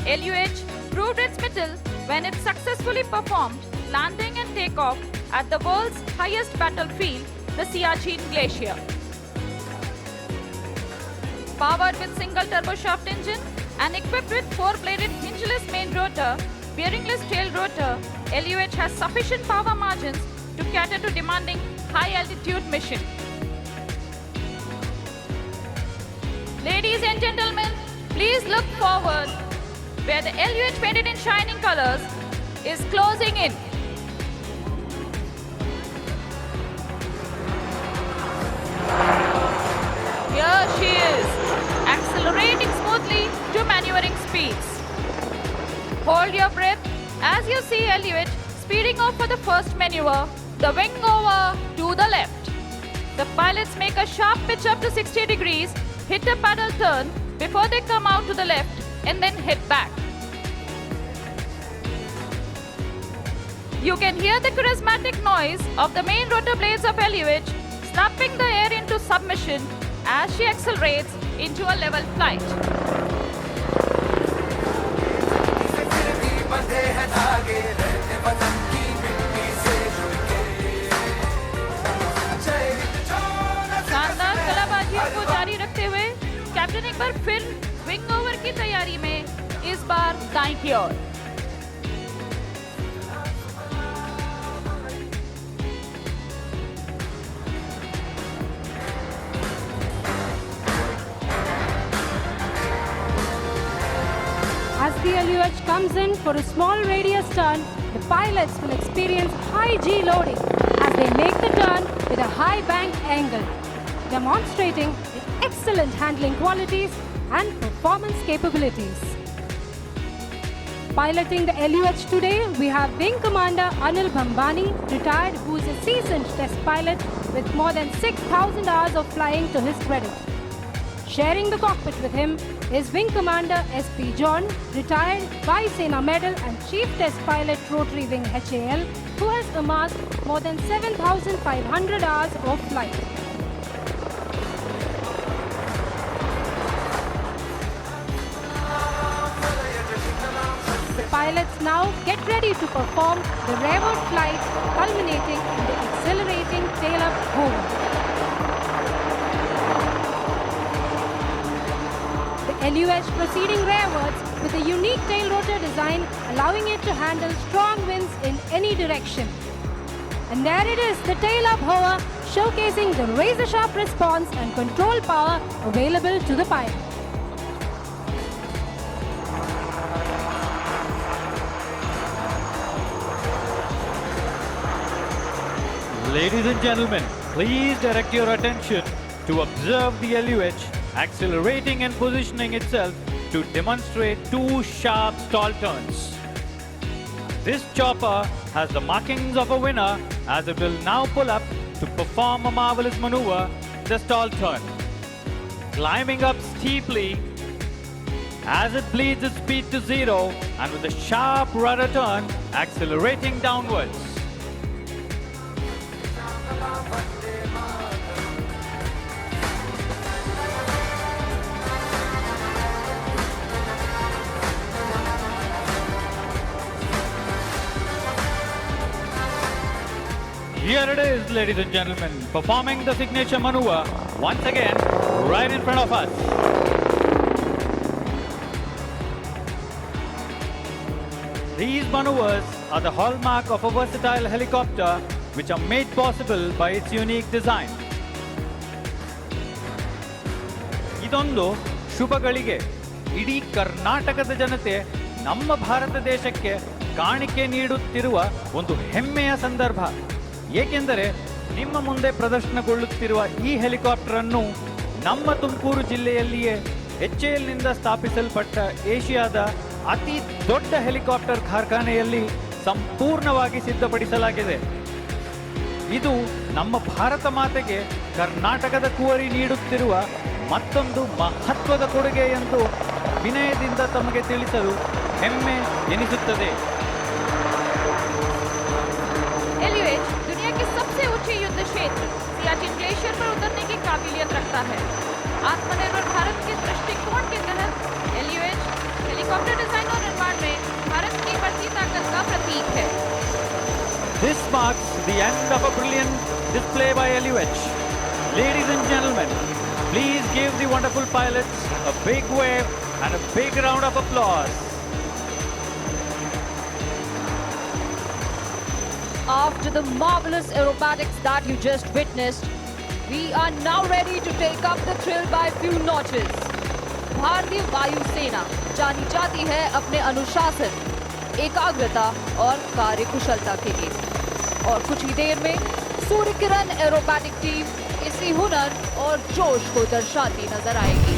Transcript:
LUH proved its mettle when it successfully performed landing and takeoff at the world's highest battlefield, the Siachen Glacier. Powered with single turboshaft engine and equipped with four-bladed hingeless main rotor, bearingless tail rotor, LUH has sufficient power margins to cater to demanding high-altitude mission. Ladies and gentlemen, please look forward where the LUH painted in shining colors is closing in. Here she is, accelerating smoothly to maneuvering speeds. Hold your breath as you see LUH speeding off for the first maneuver, the wing over to the left. The pilots make a sharp pitch up to 60 degrees, hit a paddle turn before they come out to the left and then hit back. You can hear the charismatic noise of the main rotor blades of LUH snapping the air into submission as she accelerates into a level flight. शानदार कलाबाजियों को जारी रखते हुए captain एक बार फिर wing over की तैयारी में, इस बार दाईं की ओर। As the LUH comes in for a small radius turn, the pilots will experience high G loading as they make the turn with a high bank angle, demonstrating its excellent handling qualities and performance capabilities. Piloting the LUH today, we have Wing Commander Anil Bhambani, retired, who is a seasoned test pilot with more than 6,000 hours of flying to his credit. Sharing the cockpit with him is Wing Commander S.P. John, retired Vayu-Sena Medal and Chief Test Pilot Rotary Wing HAL, who has amassed more than 7,500 hours of flight. The pilots now get ready to perform the rearward flight, culminating in the accelerating tail-up hover. LUH proceeding rearwards with a unique tail rotor design, allowing it to handle strong winds in any direction. And there it is, the tail-up hover, showcasing the razor-sharp response and control power available to the pilot. Ladies and gentlemen, please direct your attention to observe the LUH accelerating and positioning itself to demonstrate two sharp stall turns. This chopper has the markings of a winner as it will now pull up to perform a marvelous maneuver, the stall turn. Climbing up steeply as it bleeds its speed to zero and with a sharp rudder turn accelerating downwards. Here it is, ladies and gentlemen, performing the signature maneuver once again right in front of us. These maneuvers are the hallmark of a versatile helicopter which are made possible by its unique design. ಇದೊಂದು ಶುಭ ಗಳಿಗೆ. ಇಡೀ ಕರ್ನಾಟಕದ ಜನತೆ ನಮ್ಮ ಭಾರತ ದೇಶಕ್ಕೆ ಕಾಣಿಕೆ ನೀಡುತ್ತಿರುವ ಒಂದು ಹೆಮ್ಮೆಯ ಸಂದರ್ಭ. ಏಕೆಂದರೆ ನಿಮ್ಮ ಮುಂದೆ ಪ್ರದರ್ಶನಗೊಳ್ಳುತ್ತಿರುವ ಈ ಹೆಲಿಕಾಪ್ಟರ್ ಅನ್ನು ನಮ್ಮ ತುಮಕೂರು ಜಿಲ್ಲೆಯಲ್ಲಿಯೇ HALನಿಂದ ಸ್ಥಾಪಿಸಲ್ಪಟ್ಟ ಏಷ್ಯಾದ ಅತಿ ದೊಡ್ಡ ಹೆಲಿಕಾಪ್ಟರ್ ಕಾರ್ಖಾನೆಯಲ್ಲಿ ಸಂಪೂರ್ಣವಾಗಿ ಸಿದ್ಧಪಡಿಸಲಾಗಿದೆ. ಇದು ನಮ್ಮ ಭಾರತ ಮಾತೆಗೆ ಕರ್ನಾಟಕದ ಕುವರಿ ನೀಡುತ್ತಿರುವ ಮತ್ತೊಂದು ಮಹತ್ವದ ಕೊಡುಗೆ ಎಂದು ವಿನಯದಿಂದ ತಮಗೆ ತಿಳಿಸಲು ಹೆಮ್ಮೆ ಎನಿಸುತ್ತದೆ. LUH दुनिया के सबसे ऊंचे युद्ध क्षेत्र सियाचिन ग्लेशियर पर उतरने की काबिलियत रखता है। आत्मनिर्भर भारत के दृष्टिकोण के तहत LUH हेलीकॉप्टर डिजाइन और marks the end of a brilliant display by LUH. Ladies and gentlemen, please give the wonderful pilots a big wave and a big round of applause. After the marvelous aerobatics that you just witnessed, we are now ready to take up the thrill by few notches. भारतीय वायु सेना जानी जाती है अपने अनुशासन, एकाग्रता और कार्यकुशलता के लिए। और कुछ ही देर में सूर्य किरण एरोबैटिक टीम इसी हुनर और जोश को दर्शाती नजर आएगी।